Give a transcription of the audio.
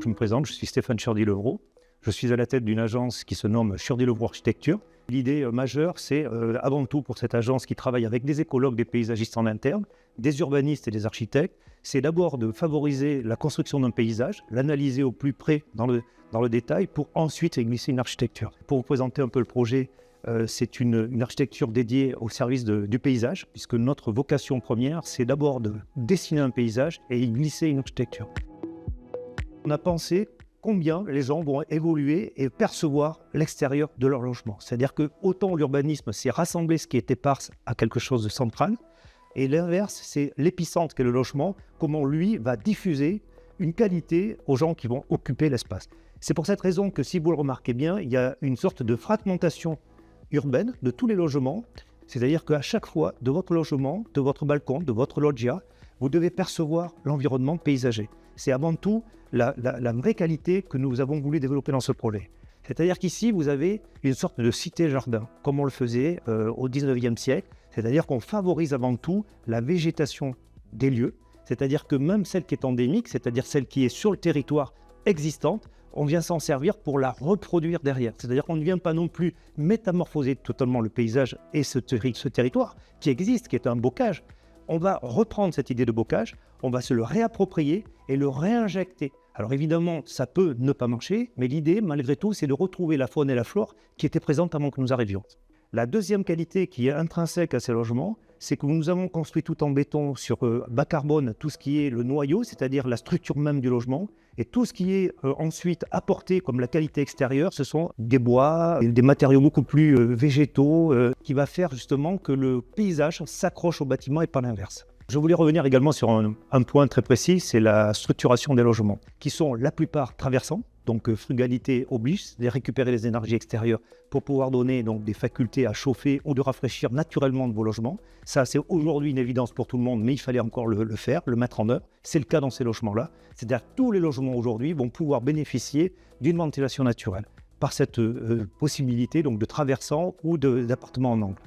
Je me présente, je suis Stéphane Churdy-Levrault. Je suis à la tête d'une agence qui se nomme Churdy-Levrault Architecture. L'idée majeure, c'est avant tout pour cette agence qui travaille avec des écologues, des paysagistes en interne, des urbanistes et des architectes, c'est d'abord de favoriser la construction d'un paysage, l'analyser au plus près dans le détail pour ensuite y glisser une architecture. Pour vous présenter un peu le projet, c'est une architecture dédiée au service du paysage, puisque notre vocation première, c'est d'abord de dessiner un paysage et y glisser une architecture. On a pensé combien les gens vont évoluer et percevoir l'extérieur de leur logement. C'est-à-dire que autant l'urbanisme, c'est rassembler ce qui est éparse à quelque chose de central, et l'inverse, c'est l'épicentre qu'est le logement, comment lui va diffuser une qualité aux gens qui vont occuper l'espace. C'est pour cette raison que, si vous le remarquez bien, il y a une sorte de fragmentation urbaine de tous les logements, c'est-à-dire qu'à chaque fois, de votre logement, de votre balcon, de votre loggia, vous devez percevoir l'environnement paysager. C'est avant tout la vraie qualité que nous avons voulu développer dans ce projet. C'est-à-dire qu'ici, vous avez une sorte de cité-jardin, comme on le faisait au 19e siècle, c'est-à-dire qu'on favorise avant tout la végétation des lieux, c'est-à-dire que même celle qui est endémique, c'est-à-dire celle qui est sur le territoire existante, on vient s'en servir pour la reproduire derrière. C'est-à-dire qu'on ne vient pas non plus métamorphoser totalement le paysage et ce territoire qui existe, qui est un bocage. On va reprendre cette idée de bocage, on va se le réapproprier et le réinjecter. Alors évidemment, ça peut ne pas marcher, mais l'idée, malgré tout, c'est de retrouver la faune et la flore qui étaient présentes avant que nous arrivions. La deuxième qualité qui est intrinsèque à ces logements, c'est que nous avons construit tout en béton sur bas carbone tout ce qui est le noyau, c'est-à-dire la structure même du logement, et tout ce qui est ensuite apporté comme la qualité extérieure, ce sont des bois, des matériaux beaucoup plus végétaux, qui va faire justement que le paysage s'accroche au bâtiment et pas l'inverse. Je voulais revenir également sur un point très précis, c'est la structuration des logements, qui sont la plupart traversants, donc frugalité oblige, c'est de récupérer les énergies extérieures pour pouvoir donner donc, des facultés à chauffer ou de rafraîchir naturellement de vos logements. Ça, c'est aujourd'hui une évidence pour tout le monde, mais il fallait encore le faire, le mettre en œuvre. C'est le cas dans ces logements-là. C'est-à-dire que tous les logements aujourd'hui vont pouvoir bénéficier d'une ventilation naturelle par cette possibilité donc, de traversant ou d'appartement en angle.